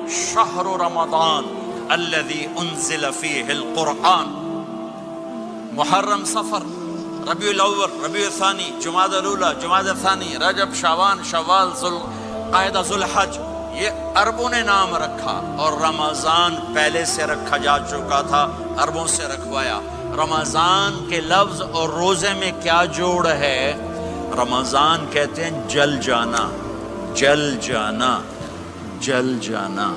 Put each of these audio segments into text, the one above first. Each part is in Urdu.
شہر رمضان الذی انزل فیہ القرآن. محرم، صفر، ربیع الاول، ربیع الثانی، جمادی الاولی، جمادی الثانی، رجب، شعبان، شوال، ذوالقعدہ، ذوالحج، یہ عربوں نے نام رکھا. اور رمضان پہلے سے رکھا جا چکا تھا، عربوں سے رکھوایا. رمضان کے لفظ اور روزے میں کیا جوڑ ہے؟ رمضان کہتے ہیں جل جانا، جل جانا، جل جانا.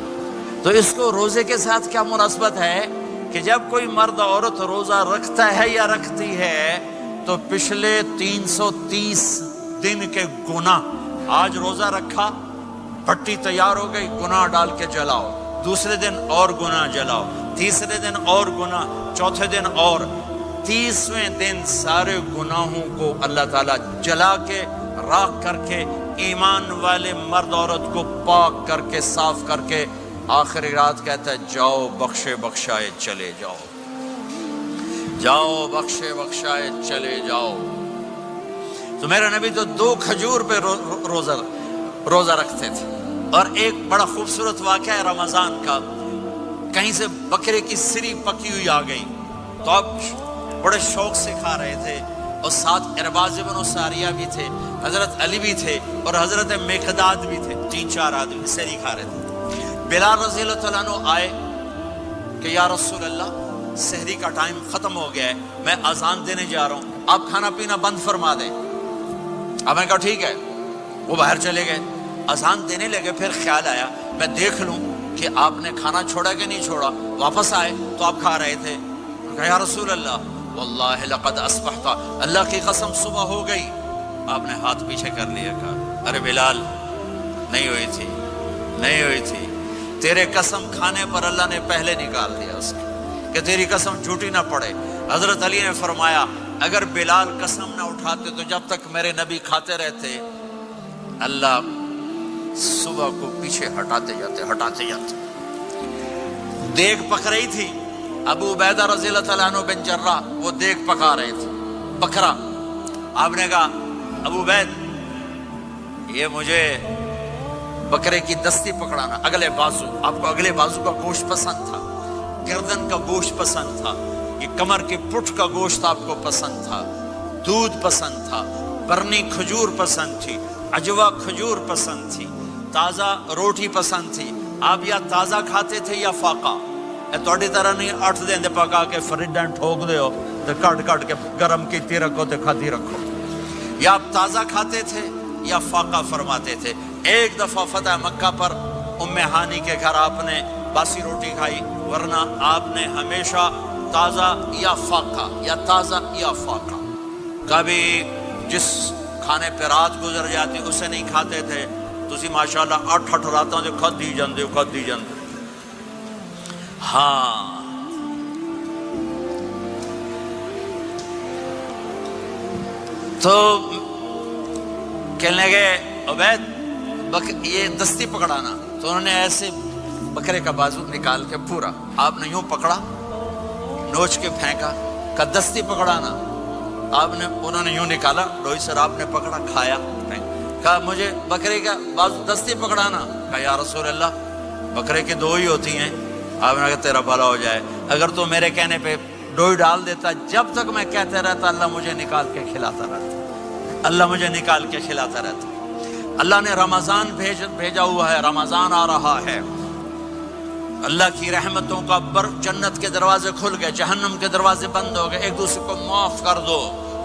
تو اس کو روزے کے ساتھ کیا مناسبت ہے کہ جب کوئی مرد عورت روزہ رکھتا ہے یا رکھتی ہے تو پچھلے 330 دن کے گناہ، آج روزہ رکھا، پٹی تیار ہو گئی، گناہ ڈال کے جلاؤ، دوسرے دن اور گناہ جلاؤ، تیسرے دن اور گناہ، چوتھے دن اور، 30ویں دن سارے گناہوں کو اللہ تعالیٰ جلا کے، راکھ کر کے، ایمان والے مرد عورت کو پاک کر کے، صاف کر کے، آخری رات کہتا ہے جاؤ بخشے بخشائے چلے جاؤ، جاؤ بخشے بخشائے چلے جاؤ. تو میرا نبی تو 2 کھجور پہ روزہ رکھتے تھے. اور ایک بڑا خوبصورت واقعہ ہے رمضان کا، کہیں سے بکرے کی سری پکی ہوئی آ گئی تو اب بڑے شوق سے کھا رہے تھے، اور ساتھ ارباز بن ساریہ بھی تھے، حضرت علی بھی تھے، اور حضرت مقداد بھی تھے. 3-4 آدمی سری کھا رہے تھے. بلال رضی اللہ تعالیٰ عنہ آئے کہ یا رسول اللہ سحری کا ٹائم ختم ہو گیا ہے، میں اذان دینے جا رہا ہوں، آپ کھانا پینا بند فرما دیں. اب میں کہا ٹھیک ہے. وہ باہر چلے گئے، اذان دینے لگے. پھر خیال آیا میں دیکھ لوں کہ آپ نے کھانا چھوڑا کہ نہیں چھوڑا. واپس آئے تو آپ کھا رہے تھے. کہا یا رسول اللہ واللہ لقد اصبحت، اللہ کی قسم صبح ہو گئی. آپ نے ہاتھ پیچھے کر لیا. کہا ارے بلال نہیں ہوئی تھی، نہیں ہوئی تھی، تیرے قسم کھانے پر اللہ نے پہلے نکال دیا اس کو کہ تیری قسم جھوٹی نہ پڑے. حضرت علی نے فرمایا اگر بلال قسم نہ اٹھاتے تو جب تک میرے نبی کھاتے رہتے اللہ صبح کو پیچھے ہٹاتے جاتے. دیگ پک رہی تھی، ابو عبیدہ رضی اللہ تعالیٰ عنہ بن جراح وہ دیگ پکا رہے تھے، بکرا. آپ نے کہا ابو عبید یہ مجھے بکرے کی دستی پکڑانا، اگلے بازو. آپ کو اگلے بازو کا گوشت پسند تھا، گردن کا گوشت پسند تھا، یہ کمر کے پٹھ کا گوشت آپ کو پسند تھا، دودھ پسند تھا، برنی کھجور پسند تھی، عجوا کھجور پسند تھی، تازہ روٹی پسند تھی. آپ یا تازہ کھاتے تھے یا فاقہ. تھوڑی طرح نہیں 8 دن دے پکا کے فریڈاں ٹھوک دے ہو تو کٹ کے گرم کیتی رکھو تو کھاتی رکھو. یا آپ تازہ کھاتے تھے یا فاقہ فرماتے تھے. ایک دفعہ فتح مکہ پر ام ہانی کے گھر آپ نے باسی روٹی کھائی، ورنہ آپ نے ہمیشہ تازہ یا فاقہ یا تازہ یا فاقہ. کبھی جس کھانے پہ رات گزر جاتی اسے نہیں کھاتے تھے. تسی ماشاءاللہ 8 راتوں سے کھدی جاندے ہو. ہاں تو کہنے لگے عبید یہ دستی پکڑانا. تو انہوں نے ایسے بکرے کا بازو نکال کے پورا آپ نے یوں پکڑا، نوچ کے پھینکا. کہ دستی پکڑانا آپ نے، انہوں نے یوں نکالا ڈوئی سر، آپ نے پکڑا، کھایا. کہا مجھے بکرے کا بازو دستی پکڑانا. کہا یا رسول اللہ بکرے کی 2 ہی ہوتی ہیں. آپ نے کہا تیرا بھلا ہو جائے، اگر تو میرے کہنے پہ ڈوئی ڈال دیتا، جب تک میں کہتے رہتا اللہ مجھے نکال کے کھلاتا رہتا، اللہ مجھے نکال کے کھلاتا رہتا. اللہ نے رمضان بھیجا ہوا ہے، رمضان آ رہا ہے. اللہ کی رحمتوں کا جنت کے دروازے کھل گئے، جہنم کے دروازے بند ہو گئے. ایک دوسرے کو معاف کر دو،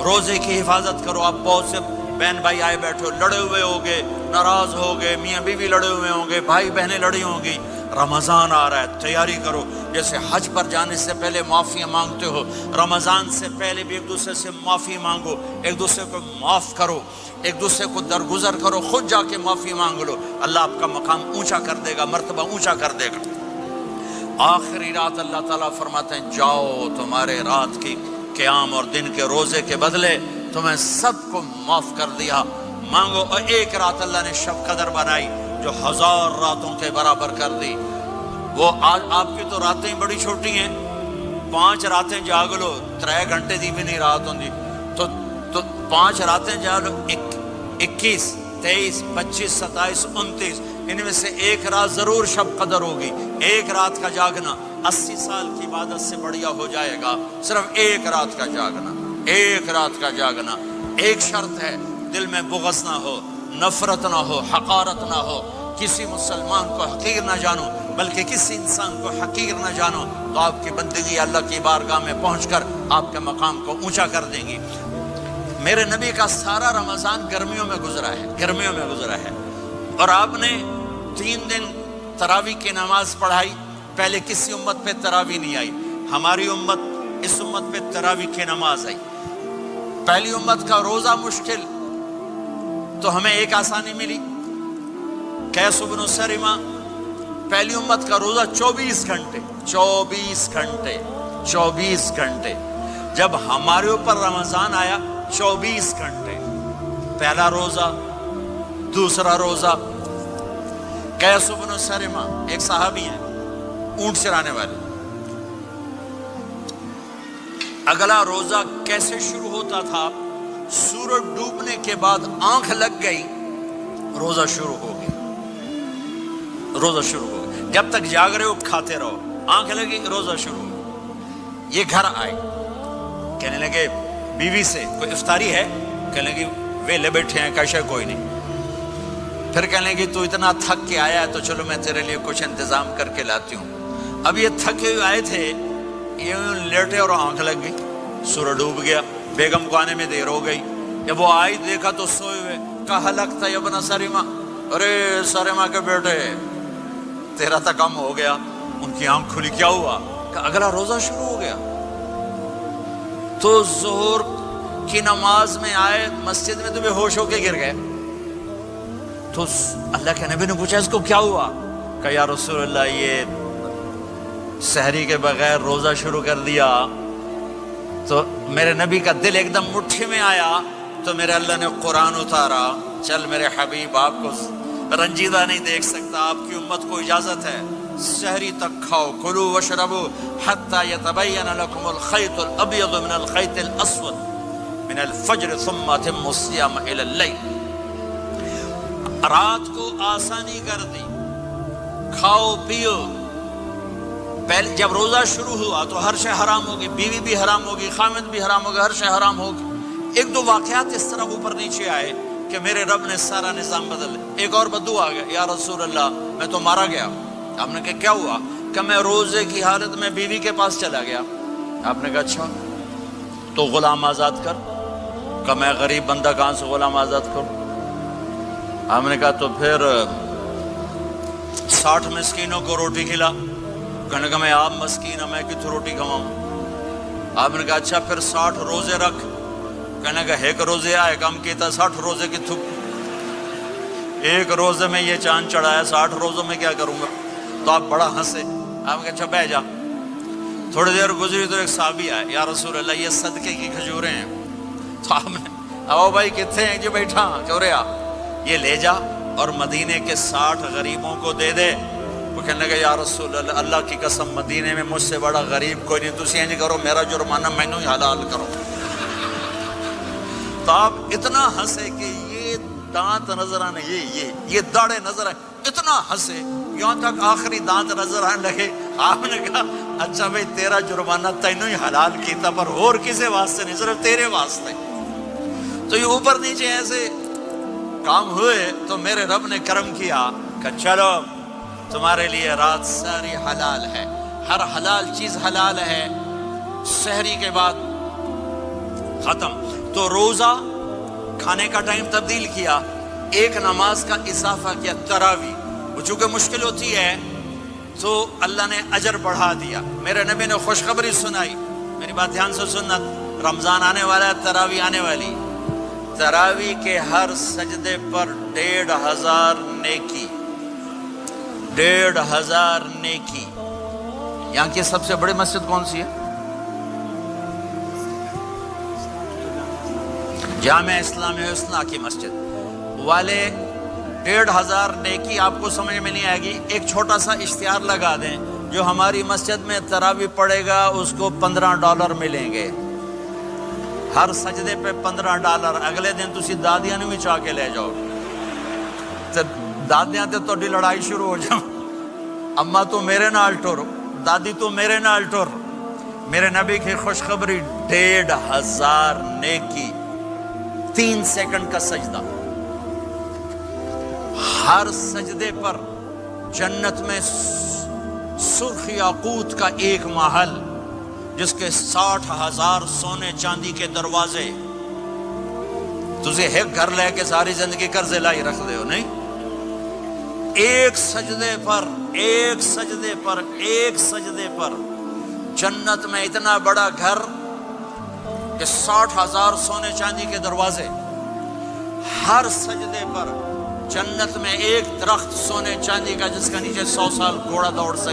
روزے کی حفاظت کرو. آپ بہت سے بہن بھائی آئے بیٹھے ہو، لڑے ہوئے ہوگے، ناراض ہوگے، میاں بیوی لڑے ہوئے ہوں گے، بھائی بہنیں لڑی ہوں گی. رمضان آ رہا ہے، تیاری کرو. جیسے حج پر جانے سے پہلے معافیاں مانگتے ہو، رمضان سے پہلے بھی ایک دوسرے سے معافی مانگو، ایک دوسرے کو معاف کرو، ایک دوسرے کو درگزر کرو. خود جا کے معافی مانگ لو، اللہ آپ کا مقام اونچا کر دے گا، مرتبہ اونچا کر دے گا. آخری رات اللہ تعالیٰ فرماتے ہیں جاؤ، تمہارے رات کی قیام اور دن کے روزے کے بدلے تمہیں سب کو معاف کر دیا. مانگو. اور ایک رات اللہ نے شب قدر بنائی جو 1000 راتوں کے برابر کر دی. وہ آج آپ کی تو راتیں بڑی چھوٹی ہیں، 5 راتیں جاگ لو 3 گھنٹے دی بھی نہیں رات ہوندی. تو 5 راتیں جاگ لو، 21 23 25 27 29 ان میں سے ایک رات ضرور شب قدر ہوگی. ایک رات کا جاگنا 80 سال کی عبادت سے بڑھیا ہو جائے گا. صرف ایک رات کا جاگنا, ایک رات کا جاگنا. ایک شرط ہے, دل میں بغض نہ ہو, نفرت نہ ہو, حقارت نہ ہو. کسی مسلمان کو حقیر نہ جانو, بلکہ کسی انسان کو حقیر نہ جانو, تو آپ کی بندگی اللہ کی بارگاہ میں پہنچ کر آپ کے مقام کو اونچا کر دیں گی. میرے نبی کا سارا رمضان گرمیوں میں گزرا ہے, گرمیوں میں گزرا ہے. اور آپ نے 3 دن تراویح کی نماز پڑھائی. پہلے کسی امت پہ تراویح نہیں آئی. ہماری امت, اس امت پہ تراویح کی نماز آئی. پہلی امت کا روزہ مشکل, تو ہمیں ایک آسانی ملی. قیس بن سرمہ, پہلی امت کا روزہ 24 گھنٹے, 24 گھنٹے, 24 گھنٹے. جب ہمارے اوپر رمضان آیا 24 گھنٹے. پہلا روزہ, دوسرا روزہ. قیس بن سرمہ ایک صحابی ہیں, اونٹ چرانے والے. اگلا روزہ کیسے شروع ہوتا تھا؟ سورج ڈوبنے کے بعد آنکھ لگ گئی, روزہ شروع ہو گیا. روزہ شروع ہو گیا. جب تک جاگ رہے ہو کھاتے رہو, آنکھ لگی روزہ شروع ہو گیا. یہ گھر آئے, کہنے لگے بیوی سے, کوئی افطاری ہے؟ کہنے لگے وے لے بیٹھے ہیں, کیسے کوئی نہیں. پھر کہنے لگے تو اتنا تھک کے آیا ہے تو چلو میں تیرے لیے کچھ انتظام کر کے لاتی ہوں. اب یہ تھکے ہوئے آئے تھے, یہ لیٹے اور آنکھ لگ گئی, سورج ڈوب گیا. بیگم کو آنے میں دیر ہو گئی. جب وہ آئی دیکھا تو سوئے ہوئے. کہا لگتا ہے ابن سرمہ, ارے سرمہ کے بیٹے تیرا تو کم ہو گیا. ان کی آنکھ کھلی, کیا ہوا؟ کہ اگلا روزہ شروع ہو گیا. تو ظہر کی نماز میں آئے, مسجد میں تو بے ہوش ہو کے گر گئے. تو اللہ کے نبی نے پوچھا اس کو کیا ہوا؟ کہ یا رسول اللہ یہ سحری کے بغیر روزہ شروع کر دیا. تو میرے نبی کا دل ایک دم مٹھی میں آیا. تو میرے اللہ نے قرآن اتارا, چل میرے حبیب آپ کو رنجیدہ نہیں دیکھ سکتا, آپ کی امت کو اجازت ہے سحری تک کھاؤ, کلوا واشربوا حتی یتبین لکم الخیط الابیض من الخیط الاسود من الفجر ثم اتموا الصیام الی اللیل. رات کو آسانی کر دی, کھاؤ پیو. پہلے جب روزہ شروع ہوا تو ہر شے حرام ہوگی, بیوی بھی حرام ہوگی, خامد بھی حرام ہوگا, ہر شے حرام ہوگی. ایک دو واقعات اس طرح اوپر نیچے آئے کہ میرے رب نے سارا نظام بدل. ایک اور بدو آ گیا, یا رسول اللہ میں تو مارا گیا. آپ نے کہا کیا ہوا؟ کہ میں روزے کی حالت میں بیوی کے پاس چلا گیا. آپ نے کہا اچھا تو غلام آزاد کر. کہ میں غریب بندہ کہاں سے غلام آزاد کروں؟ آپ نے کہا تو پھر 60 مسکینوں کو روٹی کھلا. کہنے کا میں آپ مسکین ہوں, میں کتوں روٹی کھواؤں؟ آپ نے کہا اچھا پھر 60 روزے رکھ. کہنے کا ایک روزے آئے کم کیتا, 60 روزے کی تھک, ایک روزے میں یہ چاند چڑھایا, 60 روزوں میں کیا کروں گا؟ تو آپ بڑا ہنسے. آپ نے کہا اچھا بہ جا. تھوڑی دیر گزری تو ایک صحابی آئے, یا رسول اللہ یہ صدقے کی کھجوریں ہیں. تو آپ نے, او بھائی کتنے ہیں؟ جو بیٹھا چورے آ, یہ لے جا اور مدینے کے 60 غریبوں کو دے دے. وہ کہنے لگا یا رسول اللہ, اللہ کی قسم مدینے میں مجھ سے بڑا غریب کوئی نہیں, تسی نہیں کرو, میرا جرمانہ مینوں ہی حلال کرو. تو آپ اتنا ہنسے کہ یہ دانت نظر آنے, یہ داڑے نظر آئے, اتنا ہنسے یہاں تک آخری دانت نظر آنے لگے. آپ نے کہا اچھا بھائی تیرا جرمانہ تینوں ہی حلال کیتا, پر اور کسی واسطے نہیں, صرف تیرے واسطے. تو یہ اوپر نیچے ایسے کام ہوئے تو میرے رب نے کرم کیا کہ چلو تمہارے لیے رات ساری حلال ہے, ہر حلال چیز حلال ہے. سحری کے بعد ختم. تو روزہ کھانے کا ٹائم تبدیل کیا, ایک نماز کا اضافہ کیا, تراویح. وہ چونکہ مشکل ہوتی ہے تو اللہ نے اجر بڑھا دیا. میرے نبی نے خوشخبری سنائی, میری بات دھیان سے سننا, رمضان آنے والا ہے, تراویح آنے والی. تراویح کے ہر سجدے پر 1500 نیکی, 1500 نیکی. یہاں کی سب سے بڑی مسجد کون سی ہے؟ جامع اسلامی حسنہ کی مسجد والے. 1500 نیکی آپ کو سمجھ میں نہیں آئے گی. ایک چھوٹا سا اشتہار لگا دیں, جو ہماری مسجد میں تراویح پڑے گا اس کو $15 ملیں گے, ہر سجدے پہ $15. اگلے دن تسی دادیاں نو بھی چاہ کے لے جاؤ. دادیاں تے تہاڈی لڑائی شروع ہو جائے، اما تو میرے نال ٹر، دادی تو میرے نال ٹر۔ میرے نبی کی خوشخبری 1500 نیکی، 3 سیکنڈ کا سجدہ، ہر سجدے پر جنت میں سرخ یاقوت کا ایک محل جس کے 60,000 سونے چاندی کے دروازے۔ تجھے ایک گھر لے کے ساری زندگی قرضے لائی رکھ دے ہو نہیں؟ ایک سجدے پر، ایک سجدے پر، ایک سجدے پر جنت میں اتنا بڑا گھر کہ 60,000 سونے چاندی کے دروازے، ہر سجدے پر جنت میں ایک درخت سونے چاندی کا جس کا نیچے 100 سال گھوڑا دوڑ سکے۔